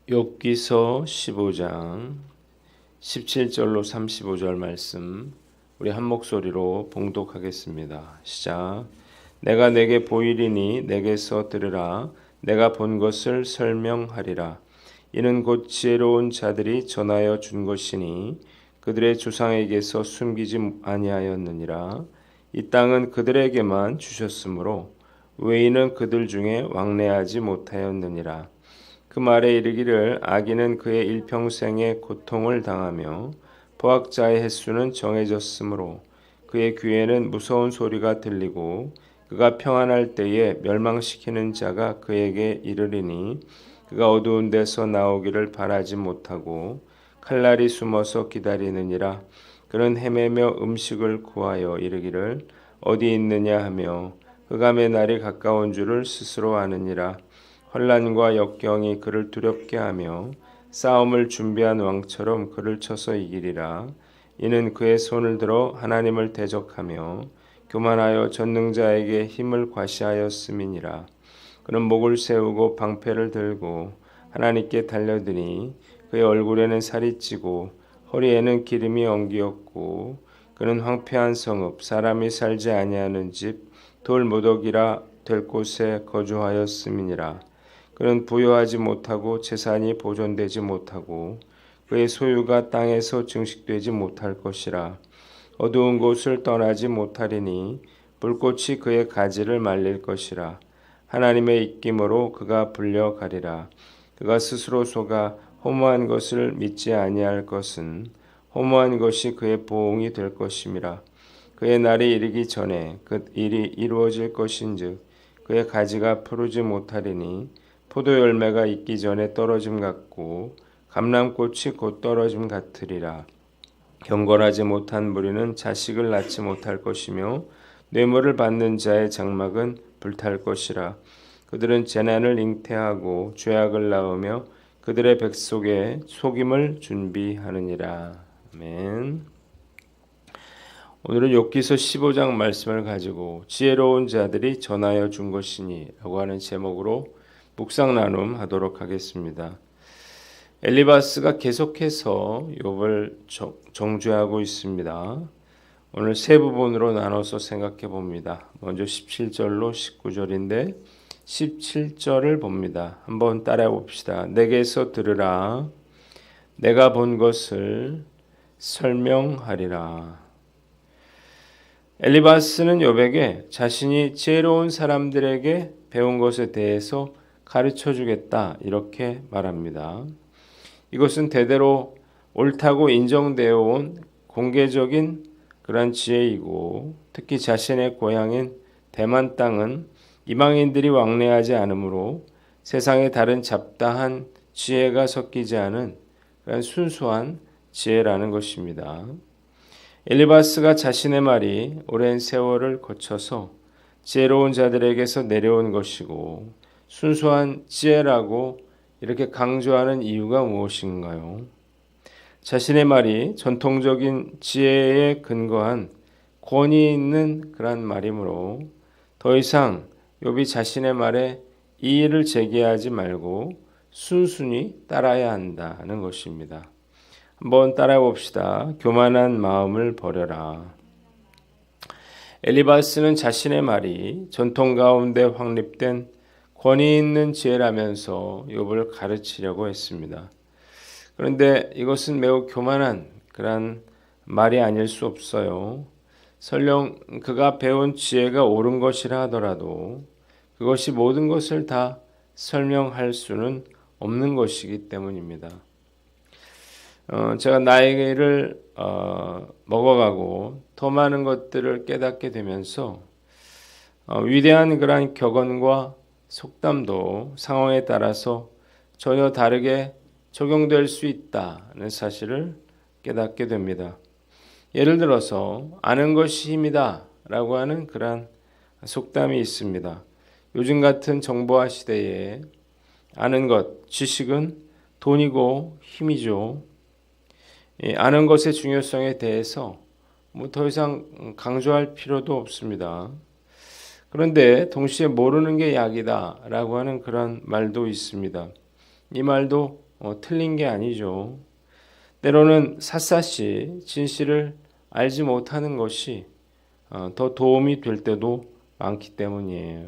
욥기서 15장 17절로 35절 말씀 우리 한 목소리로 봉독하겠습니다. 시작. 내가 내게 보이리니 내게서 들으라. 내가 본 것을 설명하리라. 이는 곧 지혜로운 자들이 전하여 준 것이니 그들의 조상에게서 숨기지 아니하였느니라. 이 땅은 그들에게만 주셨으므로 외인은 그들 중에 왕래하지 못하였느니라. 그 말에 이르기를 악인은 그의 일평생에 고통을 당하며 포악자의 횟수는 정해졌으므로 그의 귀에는 무서운 소리가 들리고 그가 평안할 때에 멸망시키는 자가 그에게 이르리니 그가 어두운 데서 나오기를 바라지 못하고 칼날이 숨어서 기다리느니라. 그는 헤매며 음식을 구하여 이르기를 어디 있느냐 하며 흑암의 날이 가까운 줄을 스스로 아느니라. 환난과 역경이 그를 두렵게 하며 싸움을 준비한 왕처럼 그를 쳐서 이기리라. 이는 그의 손을 들어 하나님을 대적하며 교만하여 전능자에게 힘을 과시하였음이니라. 그는 목을 세우고 방패를 들고 하나님께 달려드니 그의 얼굴에는 살이 찌고 허리에는 기름이 엉기었고 그는 황폐한 성읍 사람이 살지 아니하는 집 돌무더기라 될 곳에 거주하였음이니라. 그는 부여하지 못하고 재산이 보존되지 못하고 그의 소유가 땅에서 증식되지 못할 것이라. 어두운 곳을 떠나지 못하리니 불꽃이 그의 가지를 말릴 것이라. 하나님의 입김으로 그가 불려가리라. 그가 스스로 속아 허무한 것을 믿지 아니할 것은 허무한 것이 그의 보응이 될 것임이라. 그의 날이 이르기 전에 그 일이 이루어질 것인즉 그의 가지가 푸르지 못하리니 포도 열매가 익기 전에 떨어짐 같고 감람꽃이 곧 떨어짐 같으리라. 경건하지 못한 무리는 자식을 낳지 못할 것이며 뇌물을 받는 자의 장막은 불탈 것이라. 그들은 재난을 잉태하고 죄악을 낳으며 그들의 뱃속에 속임을 준비하느니라. 아멘. 오늘은 욥기서 15장 말씀을 가지고 지혜로운 자들이 전하여 준 것이니 라고 하는 제목으로 묵상 나눔 하도록 하겠습니다. 엘리바스가 계속해서 욥을 정죄하고 있습니다. 오늘 세 부분으로 나눠서 생각해 봅니다. 먼저 17절로 19절인데 17절을 봅니다. 한번 따라해 봅시다. 내게서 들으라. 내가 본 것을 설명하리라. 엘리바스는 욥에게 자신이 지혜로운 사람들에게 배운 것에 대해서 가르쳐 주겠다 이렇게 말합니다. 이것은 대대로 옳다고 인정되어 온 공개적인 그런 지혜이고 특히 자신의 고향인 대만 땅은 이방인들이 왕래하지 않으므로 세상의 다른 잡다한 지혜가 섞이지 않은 그런 순수한 지혜라는 것입니다. 엘리바스가 자신의 말이 오랜 세월을 거쳐서 지혜로운 자들에게서 내려온 것이고 순수한 지혜라고 이렇게 강조하는 이유가 무엇인가요? 자신의 말이 전통적인 지혜에 근거한 권위 있는 그런 말이므로 더 이상 욥이 자신의 말에 이의를 제기하지 말고 순순히 따라야 한다는 것입니다. 한번 따라해 봅시다. 교만한 마음을 버려라. 엘리바스는 자신의 말이 전통 가운데 확립된 권위 있는 지혜라면서 욥을 가르치려고 했습니다. 그런데 이것은 매우 교만한 그런 말이 아닐 수 없어요. 설령 그가 배운 지혜가 옳은 것이라 하더라도 그것이 모든 것을 다 설명할 수는 없는 것이기 때문입니다. 제가 나이를 먹어가고 더 많은 것들을 깨닫게 되면서 위대한 그런 격언과 속담도 상황에 따라서 전혀 다르게 적용될 수 있다는 사실을 깨닫게 됩니다. 예를 들어서 아는 것이 힘이다 라고 하는 그런 속담이 있습니다. 요즘 같은 정보화 시대에 아는 것, 지식은 돈이고 힘이죠. 아는 것의 중요성에 대해서 더 이상 강조할 필요도 없습니다. 그런데 동시에 모르는 게 약이다 라고 하는 그런 말도 있습니다. 이 말도 틀린 게 아니죠. 때로는 샅샅이 진실을 알지 못하는 것이 더 도움이 될 때도 많기 때문이에요.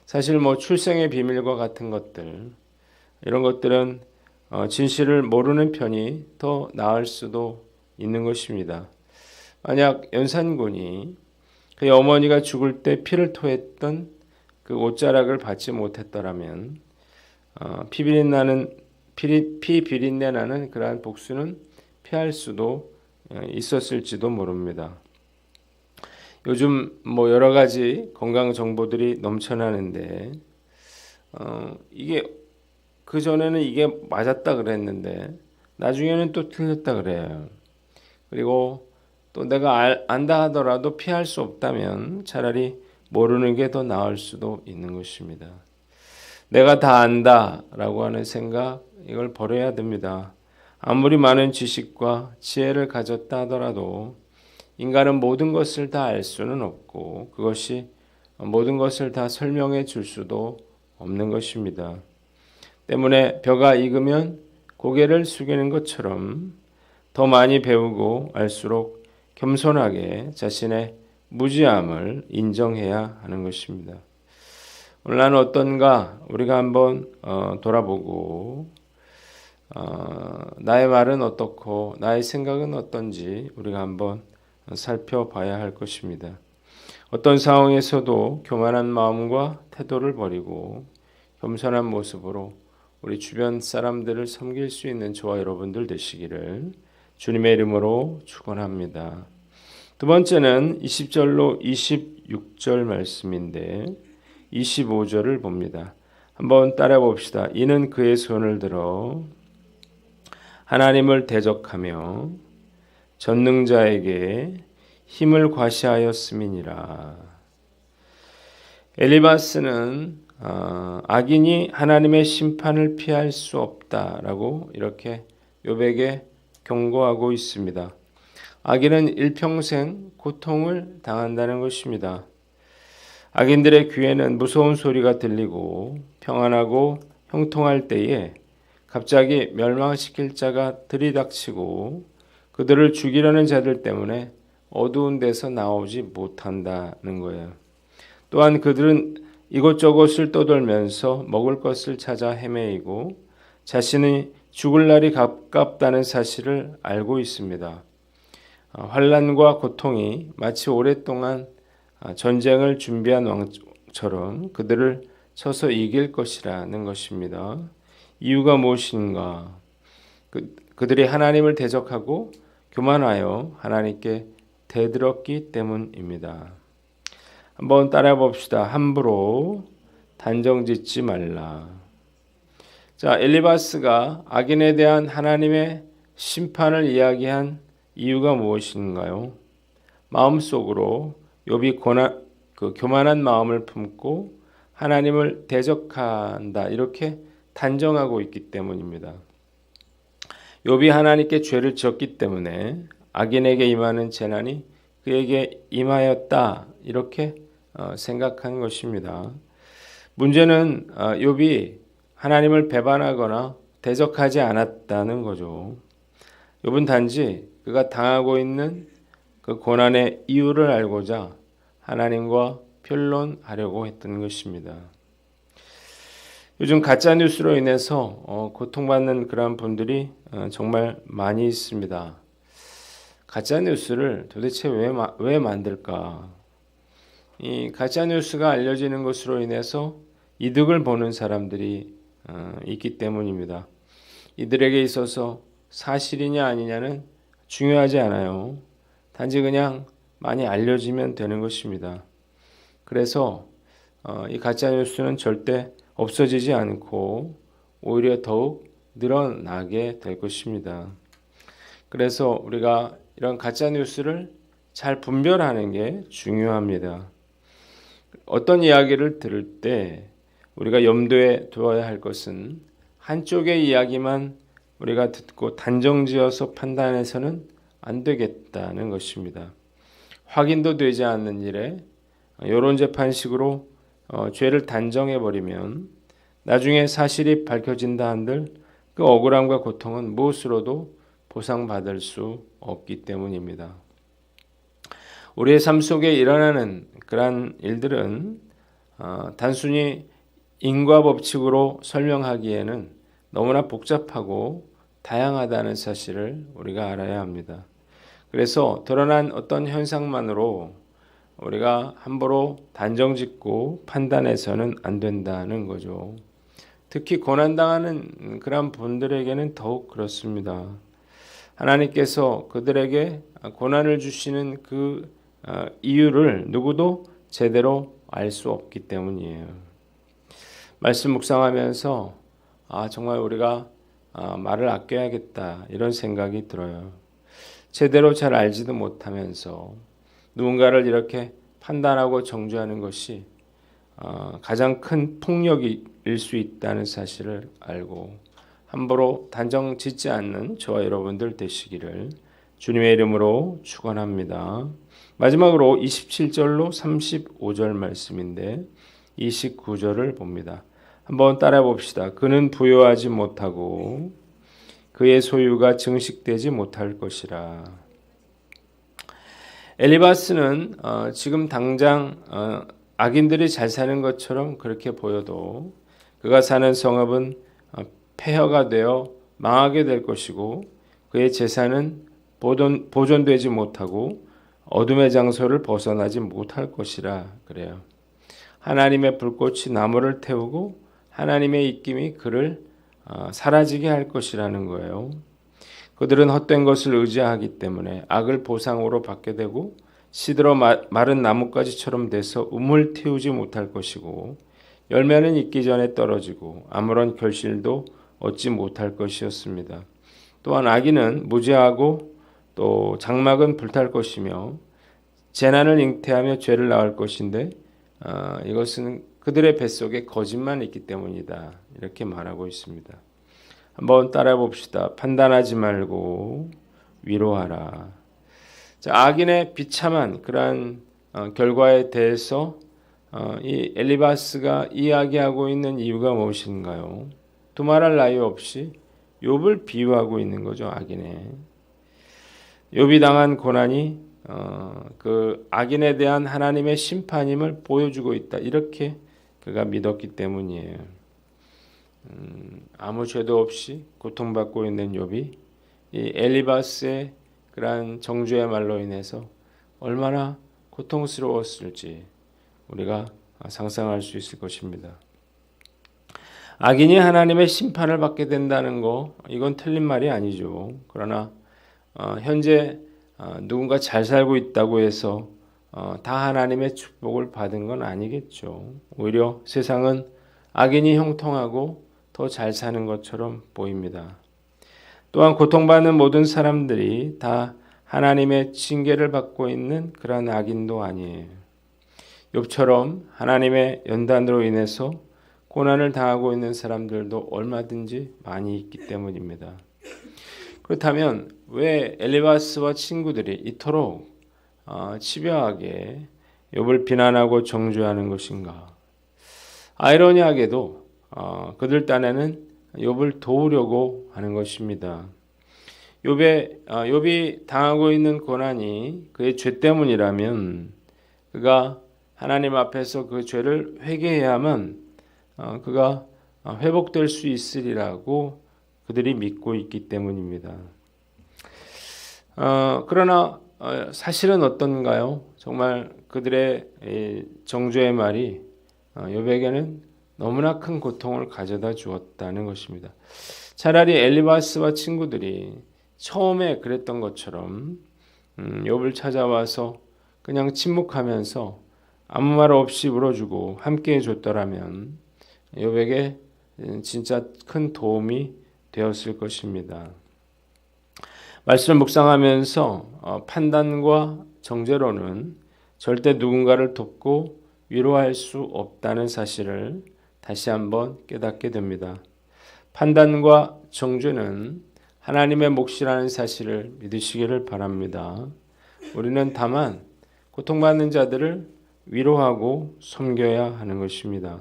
사실 출생의 비밀과 같은 것들, 이런 것들은 진실을 모르는 편이 더 나을 수도 있는 것입니다. 만약 연산군이 그의 어머니가 죽을 때 피를 토했던 그 옷자락을 받지 못했더라면 피 비린내 나는 그러한 복수는 피할 수도 있었을지도 모릅니다. 요즘 여러 가지 건강 정보들이 넘쳐나는데 이게 그 전에는 이게 맞았다 그랬는데 나중에는 또 틀렸다 그래요. 그리고 또 내가 안다 하더라도 피할 수 없다면 차라리 모르는 게 더 나을 수도 있는 것입니다. 내가 다 안다라고 하는 생각, 이걸 버려야 됩니다. 아무리 많은 지식과 지혜를 가졌다 하더라도 인간은 모든 것을 다 알 수는 없고 그것이 모든 것을 다 설명해 줄 수도 없는 것입니다. 때문에 벼가 익으면 고개를 숙이는 것처럼 더 많이 배우고 알수록 겸손하게 자신의 무지함을 인정해야 하는 것입니다. 오늘 나는 어떤가 우리가 한번 돌아보고 나의 말은 어떻고 나의 생각은 어떤지 우리가 한번 살펴봐야 할 것입니다. 어떤 상황에서도 교만한 마음과 태도를 버리고 겸손한 모습으로 우리 주변 사람들을 섬길 수 있는 저와 여러분들 되시기를 주님의 이름으로 축원합니다. 두 번째는 20절로 26절 말씀인데 25절을 봅니다. 한번 따라 봅시다. 이는 그의 손을 들어 하나님을 대적하며 전능자에게 힘을 과시하였음이니라. 엘리바스는 악인이 하나님의 심판을 피할 수 없다라고 이렇게 욥에게 경고하고 있습니다. 악인은 일평생 고통을 당한다는 것입니다. 악인들의 귀에는 무서운 소리가 들리고 평안하고 형통할 때에 갑자기 멸망시킬 자가 들이닥치고 그들을 죽이려는 자들 때문에 어두운 데서 나오지 못한다는 거예요. 또한 그들은 이곳저곳을 떠돌면서 먹을 것을 찾아 헤매이고 자신이 죽을 날이 가깝다는 사실을 알고 있습니다. 환난과 고통이 마치 오랫동안 전쟁을 준비한 왕처럼 그들을 쳐서 이길 것이라는 것입니다. 이유가 무엇인가? 그들이 하나님을 대적하고 교만하여 하나님께 대들었기 때문입니다. 한번 따라 봅시다. 함부로 단정짓지 말라. 자, 엘리바스가 악인에 대한 하나님의 심판을 이야기한 이유가 무엇인가요? 마음속으로 욥이 교만한 마음을 품고 하나님을 대적한다 이렇게 단정하고 있기 때문입니다. 욥이 하나님께 죄를 지었기 때문에 악인에게 임하는 재난이 그에게 임하였다 이렇게 생각한 것입니다. 문제는 욥이 하나님을 배반하거나 대적하지 않았다는 거죠. 욥은 단지 그가 당하고 있는 그 고난의 이유를 알고자 하나님과 변론하려고 했던 것입니다. 요즘 가짜 뉴스로 인해서 고통받는 그런 분들이 정말 많이 있습니다. 가짜 뉴스를 도대체 왜 만들까? 이 가짜 뉴스가 알려지는 것으로 인해서 이득을 보는 사람들이 있기 때문입니다. 이들에게 있어서 사실이냐 아니냐는 중요하지 않아요. 단지 그냥 많이 알려지면 되는 것입니다. 그래서 이 가짜 뉴스는 절대 없어지지 않고 오히려 더욱 늘어나게 될 것입니다. 그래서 우리가 이런 가짜 뉴스를 잘 분별하는 게 중요합니다. 어떤 이야기를 들을 때 우리가 염두에 두어야 할 것은 한쪽의 이야기만 우리가 듣고 단정지어서 판단해서는 안 되겠다는 것입니다. 확인도 되지 않는 일에 여론재판식으로 죄를 단정해버리면 나중에 사실이 밝혀진다 한들 그 억울함과 고통은 무엇으로도 보상받을 수 없기 때문입니다. 우리의 삶 속에 일어나는 그러한 일들은 단순히 인과 법칙으로 설명하기에는 너무나 복잡하고 다양하다는 사실을 우리가 알아야 합니다. 그래서 드러난 어떤 현상만으로 우리가 함부로 단정짓고 판단해서는 안 된다는 거죠. 특히 고난당하는 그런 분들에게는 더욱 그렇습니다. 하나님께서 그들에게 고난을 주시는 그 이유를 누구도 제대로 알 수 없기 때문이에요. 말씀 묵상하면서 정말 우리가 말을 아껴야겠다 이런 생각이 들어요. 제대로 잘 알지도 못하면서 누군가를 이렇게 판단하고 정죄하는 것이 가장 큰 폭력일 수 있다는 사실을 알고 함부로 단정 짓지 않는 저와 여러분들 되시기를 주님의 이름으로 축원합니다. 마지막으로 27절로 35절 말씀인데 29절을 봅니다. 한번 따라 봅시다. 그는 부요하지 못하고 그의 소유가 증식되지 못할 것이라. 엘리바스는 지금 당장 악인들이 잘 사는 것처럼 그렇게 보여도 그가 사는 성읍은 폐허가 되어 망하게 될 것이고 그의 재산은 보존되지 못하고 어둠의 장소를 벗어나지 못할 것이라 그래요. 하나님의 불꽃이 나무를 태우고 하나님의 입김이 그를 사라지게 할 것이라는 거예요. 그들은 헛된 것을 의지하기 때문에 악을 보상으로 받게 되고 시들어 마른 나뭇가지처럼 돼서 우물 틔우지 못할 것이고 열매는 익기 전에 떨어지고 아무런 결실도 얻지 못할 것이었습니다. 또한 악인은 무죄하고 또 장막은 불탈 것이며 재난을 잉태하며 죄를 낳을 것인데 이것은 그들의 뱃속에 거짓만 있기 때문이다. 이렇게 말하고 있습니다. 한번 따라 봅시다. 판단하지 말고 위로하라. 자, 악인의 비참한 그러한 결과에 대해서 이 엘리바스가 이야기하고 있는 이유가 무엇인가요? 두말할 나위 없이 욥을 비유하고 있는 거죠. 악인의 욥이 당한 고난이 그 악인에 대한 하나님의 심판임을 보여주고 있다. 이렇게 그가 믿었기 때문이에요. 아무 죄도 없이 고통받고 있는 욥이 이 엘리바스의 그러한 정죄의 말로 인해서 얼마나 고통스러웠을지 우리가 상상할 수 있을 것입니다. 악인이 하나님의 심판을 받게 된다는 거 이건 틀린 말이 아니죠. 그러나 현재 누군가 잘 살고 있다고 해서 다 하나님의 축복을 받은 건 아니겠죠. 오히려 세상은 악인이 형통하고 더 잘 사는 것처럼 보입니다. 또한 고통받는 모든 사람들이 다 하나님의 징계를 받고 있는 그런 악인도 아니에요. 욥처럼 하나님의 연단으로 인해서 고난을 당하고 있는 사람들도 얼마든지 많이 있기 때문입니다. 그렇다면 왜 엘리바스와 친구들이 이토록 집요하게 욥을 비난하고 정죄하는 것인가? 아이러니하게도 그들 딴에는 욥을 도우려고 하는 것입니다. 욥이 당하고 있는 고난이 그의 죄 때문이라면 그가 하나님 앞에서 그 죄를 회개해야만 그가 회복될 수 있으리라고 그들이 믿고 있기 때문입니다. 그러나 사실은 어떤가요? 정말 그들의 정죄의 말이 욥에게는 너무나 큰 고통을 가져다 주었다는 것입니다. 차라리 엘리바스와 친구들이 처음에 그랬던 것처럼 욥을 찾아와서 그냥 침묵하면서 아무 말 없이 울어주고 함께 해줬더라면 욥에게 진짜 큰 도움이 되었을 것입니다. 말씀을 묵상하면서 판단과 정죄로는 절대 누군가를 돕고 위로할 수 없다는 사실을 다시 한번 깨닫게 됩니다. 판단과 정죄는 하나님의 몫이라는 사실을 믿으시기를 바랍니다. 우리는 다만 고통받는 자들을 위로하고 섬겨야 하는 것입니다.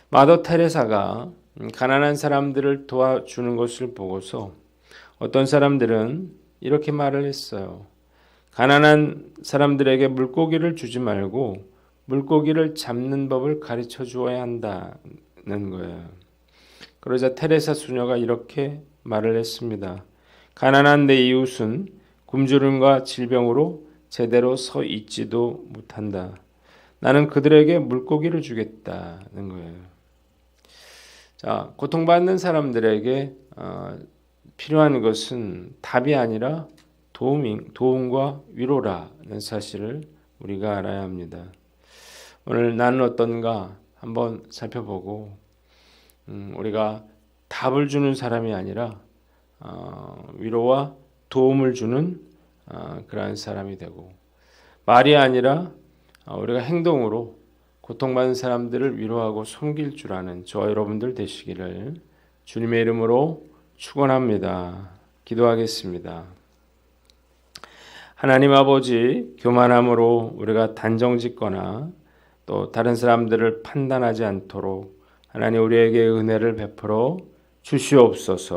마더 테레사가 가난한 사람들을 도와주는 것을 보고서 어떤 사람들은 이렇게 말을 했어요. 가난한 사람들에게 물고기를 주지 말고 물고기를 잡는 법을 가르쳐 주어야 한다는 거예요. 그러자 테레사 수녀가 이렇게 말을 했습니다. 가난한 내 이웃은 굶주림과 질병으로 제대로 서 있지도 못한다. 나는 그들에게 물고기를 주겠다는 거예요. 자, 고통받는 사람들에게 필요한 것은 답이 아니라 도움과 위로라는 사실을 우리가 알아야 합니다. 오늘 나는 어떤가 한번 살펴보고 우리가 답을 주는 사람이 아니라 위로와 도움을 주는 그러한 사람이 되고 말이 아니라 우리가 행동으로 고통받는 사람들을 위로하고 섬길 줄 아는 저와 여러분들 되시기를 주님의 이름으로 축원합니다. 기도하겠습니다. 하나님 아버지, 교만함으로 우리가 단정짓거나 또 다른 사람들을 판단하지 않도록 하나님 우리에게 은혜를 베풀어 주시옵소서.